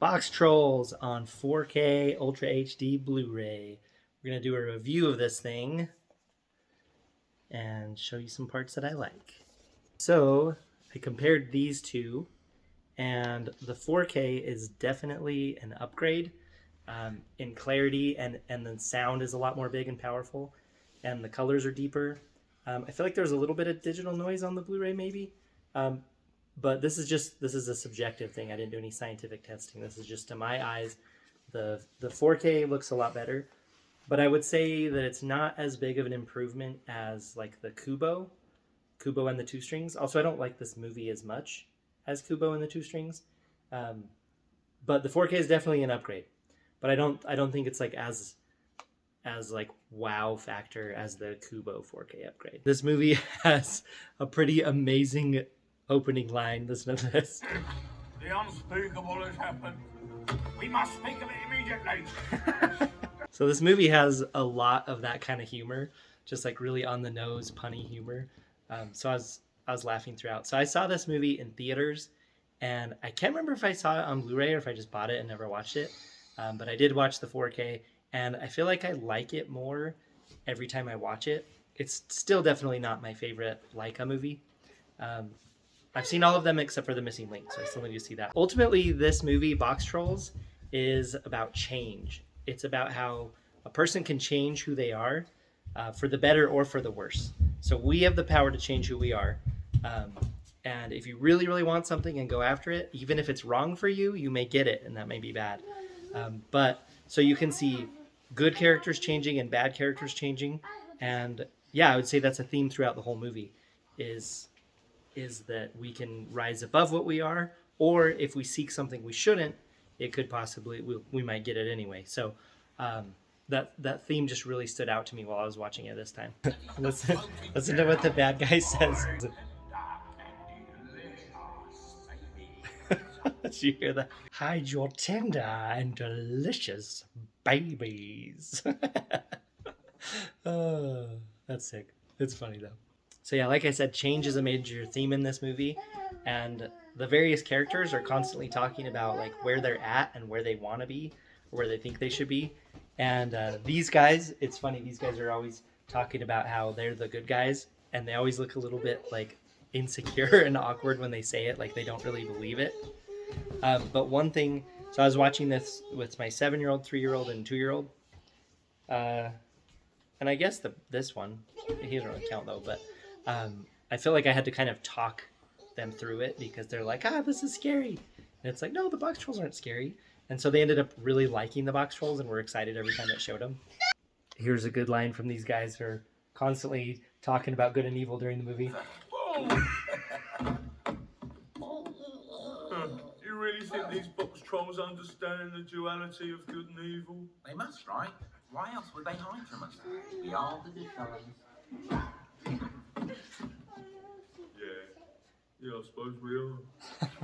Boxtrolls on 4K Ultra HD Blu-ray. We're going to do a review of this thing and show you some parts that I like. So I compared these two, and the 4K is definitely an upgrade in clarity, and the sound is a lot more big and powerful, and the colors are deeper. I feel like there's a little bit of digital noise on the Blu-ray maybe, but this is a subjective thing. I didn't do any scientific testing. This is just to my eyes. The 4K looks a lot better, but I would say that it's not as big of an improvement as like the Kubo and the Two Strings. Also, I don't like this movie as much as Kubo and the Two Strings, but the 4K is definitely an upgrade. But I don't think it's like as like wow factor as the Kubo 4K upgrade. This movie has a pretty amazing opening line. Listen to this. The unspeakable has happened. We must speak of it immediately. So this movie has a lot of that kind of humor, just like really on the nose, punny humor. So I was laughing throughout. So I saw this movie in theaters, and I can't remember if I saw it on Blu-ray or if I just bought it and never watched it. But I did watch the 4K, and I feel like I like it more every time I watch it. It's still definitely not my favorite Laika movie. I've seen all of them except for The Missing Link, so I still need to see that. Ultimately, this movie, Boxtrolls, is about change. It's about how a person can change who they are for the better or for the worse. So we have the power to change who we are. And if you really, really want something and go after it, even if it's wrong for you, you may get it, and that may be bad. But so you can see good characters changing and bad characters changing. And yeah, I would say that's a theme throughout the whole movie is that we can rise above what we are, or if we seek something we shouldn't, it could possibly, we might get it anyway. So that theme just really stood out to me while I was watching it this time. listen to what the bad guy says. Did you hear that? Hide your tender and delicious babies. Oh, that's sick. It's funny though. So yeah, like I said, change is a major theme in this movie, and the various characters are constantly talking about like where they're at and where they want to be, or where they think they should be. And these guys, it's funny, these guys are always talking about how they're the good guys, and they always look a little bit like insecure and awkward when they say it, like they don't really believe it. But one thing, so I was watching this with my 7-year-old, 3-year-old, and 2-year-old. And I guess this one, he doesn't really count though, but I feel like I had to kind of talk them through it because they're like, this is scary. And it's like, no, the Boxtrolls aren't scary. And so they ended up really liking the Boxtrolls and were excited every time it showed them. Here's a good line from these guys who are constantly talking about good and evil during the movie. You really think these Boxtrolls understand the duality of good and evil? They must, right? Why else would they hide from us? We are the good fellas. Yeah, I suppose we are.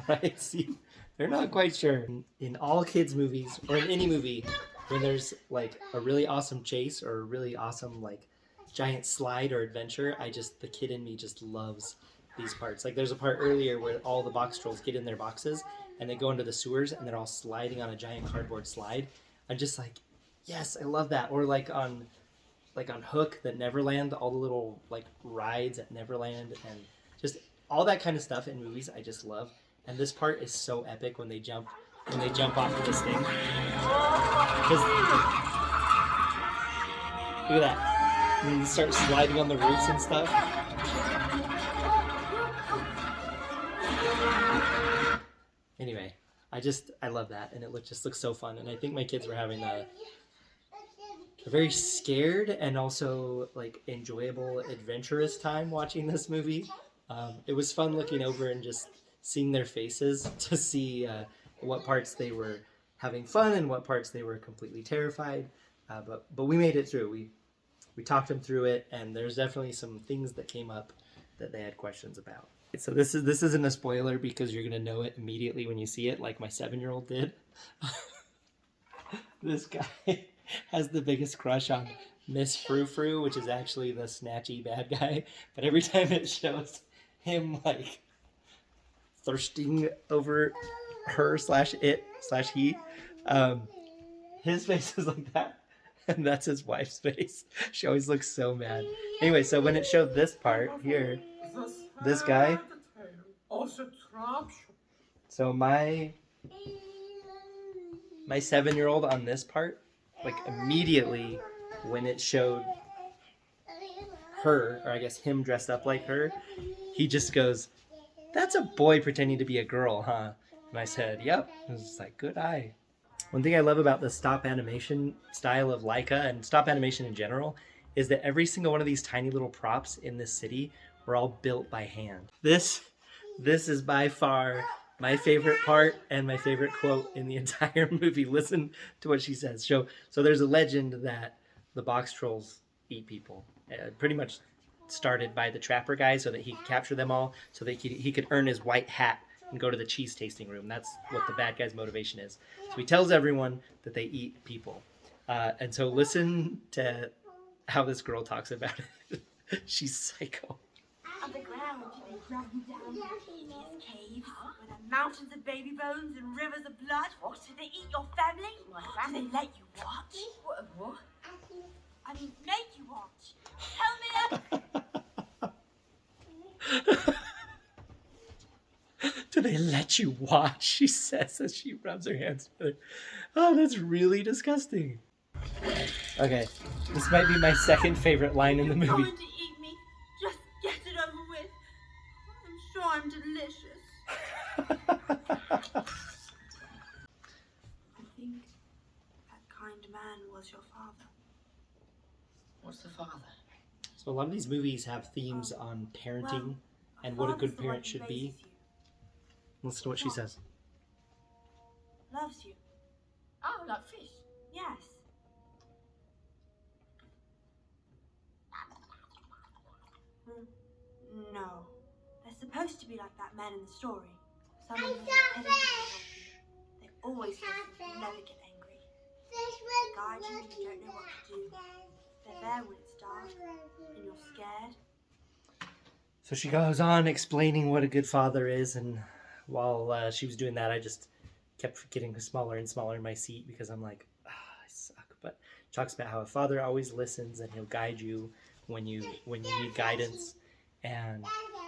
Right? See, they're not quite sure. In all kids' movies, or in any movie, when there's like a really awesome chase or a really awesome like giant slide or adventure, the kid in me just loves these parts. Like there's a part earlier where all the Boxtrolls get in their boxes and they go into the sewers and they're all sliding on a giant cardboard slide. I'm just like, yes, I love that. Or like on Hook at Neverland, all the little like rides at Neverland and just all that kind of stuff in movies I just love. And this part is so epic when they jump off of this thing. Because look at that. And they start sliding on the roofs and stuff. Anyway, I love that, and it just looks so fun. And I think my kids were having a very scared and also like enjoyable, adventurous time watching this movie. It was fun looking over and just seeing their faces to see what parts they were having fun and what parts they were completely terrified. But we made it through. We talked them through it, and there's definitely some things that came up that they had questions about. So this isn't a spoiler because you're gonna know it immediately when you see it, like my 7-year-old did. This guy has the biggest crush on Miss Frou Frou, which is actually the snatchy bad guy. But every time it shows him like thirsting over her slash it slash he, um, his face is like that. And that's his wife's face. She always looks so mad. Anyway, so when it showed this part here, this guy. So my 7-year-old on this part, like immediately when it showed her, or I guess him dressed up like her, he just goes, "That's a boy pretending to be a girl, huh?" And I said, "Yep." And it was like, good eye. One thing I love about the stop animation style of Laika and stop animation in general is that every single one of these tiny little props in this city were all built by hand. This is by far my favorite part and my favorite quote in the entire movie. Listen to what she says. So there's a legend that the Boxtrolls eat people. Pretty much started by the trapper guy so that he could capture them all, so that he could earn his white hat and go to the cheese tasting room. That's what the bad guy's motivation is. So he tells everyone that they eat people. And so listen to how this girl talks about it. She's psycho. On the ground, they drag you down these caves where there are mountains of baby bones and rivers of blood. What? Do they eat your family? Do they let you watch? What? I mean, make you watch. Tell me. Do they let you watch? She says as she rubs her hands together. Oh, that's really disgusting. Okay, this might be my second favorite line in the movie. Going to eat me? Just get it over with. I'm sure I'm delicious. I think that kind man was your father. What's the father? So a lot of these movies have themes on parenting and what a good parent should be. Listen to what she says. Loves you. Oh, like fish. Yes. No. They're supposed to be like that man in the story. Someone who's dependent on you. They always listen, never get angry. They guide you when you don't know what to do. They're there when it's dark and you're scared. So she goes on explaining what a good father is, and while she was doing that, I just kept getting smaller and smaller in my seat because I'm like, I suck. But she talks about how a father always listens and he'll guide you when you need guidance. And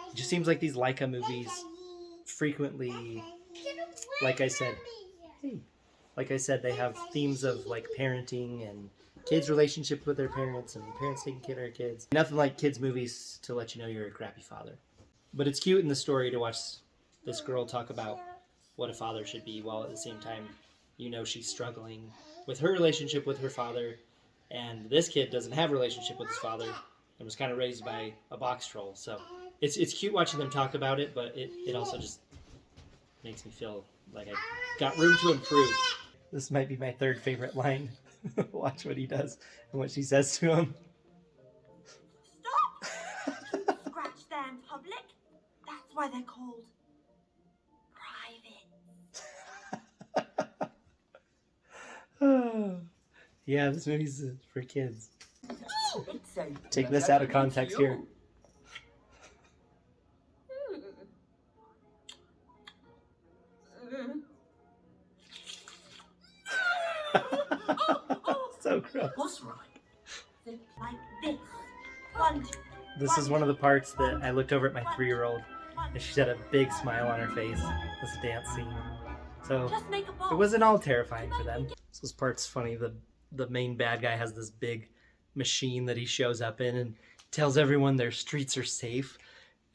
it just seems like these Laika movies frequently, like I said, they have themes of like parenting and kids' relationships with their parents and parents taking care of their kids. Nothing like kids' movies to let you know you're a crappy father. But it's cute in the story to watch this girl talk about what a father should be, while at the same time, you know, she's struggling with her relationship with her father, and this kid doesn't have a relationship with his father and was kind of raised by a box troll. So it's cute watching them talk about it, but it also just makes me feel like I got room to improve. This might be my third favorite line. Watch what he does and what she says to him. Stop! Don't scratch there in public. That's why they're called private. Yeah, this movie's for kids. It's a Take this out of context here. So gross. What's right? Like this. 1, 2. This is one of the parts that I looked over at my 3-year-old and she had a big smile on her face. This dance scene. So Just make a box. it wasn't all terrifying for them. This part's funny. The main bad guy has this big machine that he shows up in and tells everyone their streets are safe.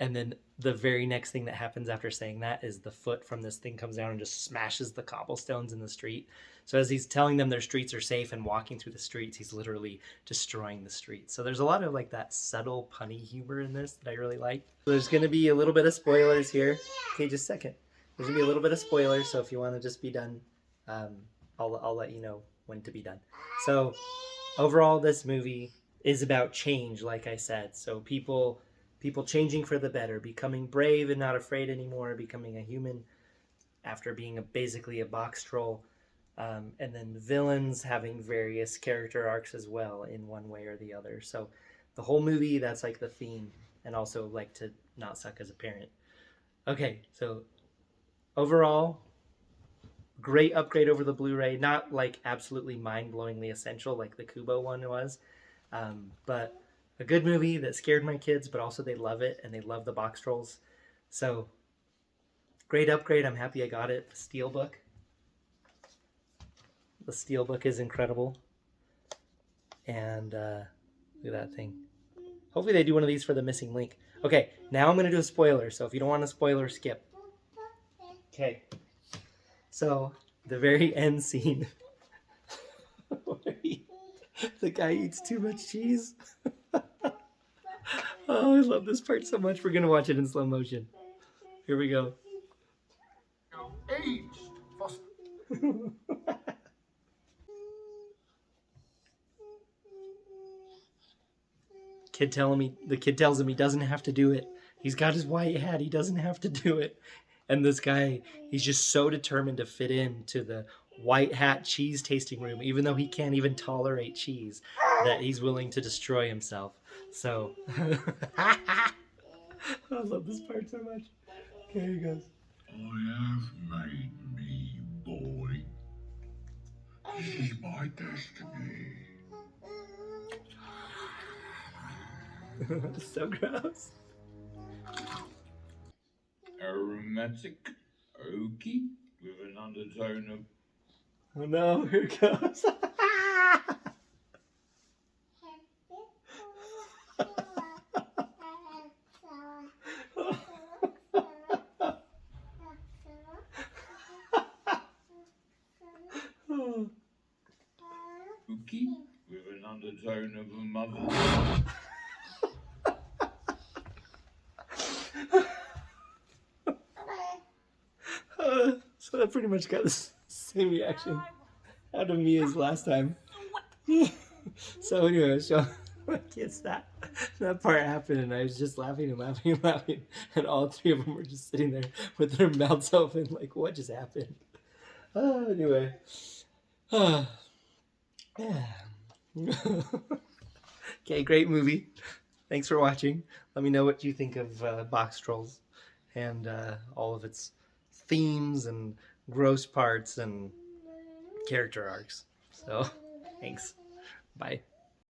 And then the very next thing that happens after saying that is the foot from this thing comes down and just smashes the cobblestones in the street. So as he's telling them their streets are safe and walking through the streets, he's literally destroying the streets. So there's a lot of like that subtle punny humor in this that I really like. So there's going to be a little bit of spoilers here. Okay, just a second. There's going to be a little bit of spoilers, so if you want to just be done, I'll let you know when to be done. So overall, this movie is about change, like I said. So people changing for the better, becoming brave and not afraid anymore, becoming a human after being basically a box troll. And then villains having various character arcs as well in one way or the other. So the whole movie, that's like the theme, and also like to not suck as a parent. Okay, so overall, Great upgrade over the Blu-ray. Not like absolutely mind-blowingly essential like the Kubo one was, but a good movie that scared my kids, but also they love it and they love the Boxtrolls. So great upgrade. I'm happy I got it. The Steelbook. The Steelbook is incredible. And look at that thing. Hopefully they do one of these for the missing link. Okay, now I'm going to do a spoiler. So if you don't want a spoiler, skip. Okay. So the very end scene where the guy eats too much cheese. Oh, I love this part so much. We're going to watch it in slow motion. Here we go. Eat! The kid tells him he doesn't have to do it. He's got his white hat. He doesn't have to do it. And this guy, he's just so determined to fit into the white hat cheese tasting room, even though he can't even tolerate cheese, that he's willing to destroy himself. So, I love this part so much. Okay, here he goes. I have made me, boy. This is my destiny. It's so gross. Aromatic, oaky, with an undertone of... Oh no, here it goes. Oaky, with an undertone of a mother. So that pretty much got the same reaction out of me as last time. So anyway, so my kids, that part happened, and I was just laughing and laughing and laughing, and all three of them were just sitting there with their mouths open, like, what just happened? Anyway. Okay, great movie. Thanks for watching. Let me know what you think of Boxtrolls and all of its themes and gross parts and character arcs. So, thanks. Bye.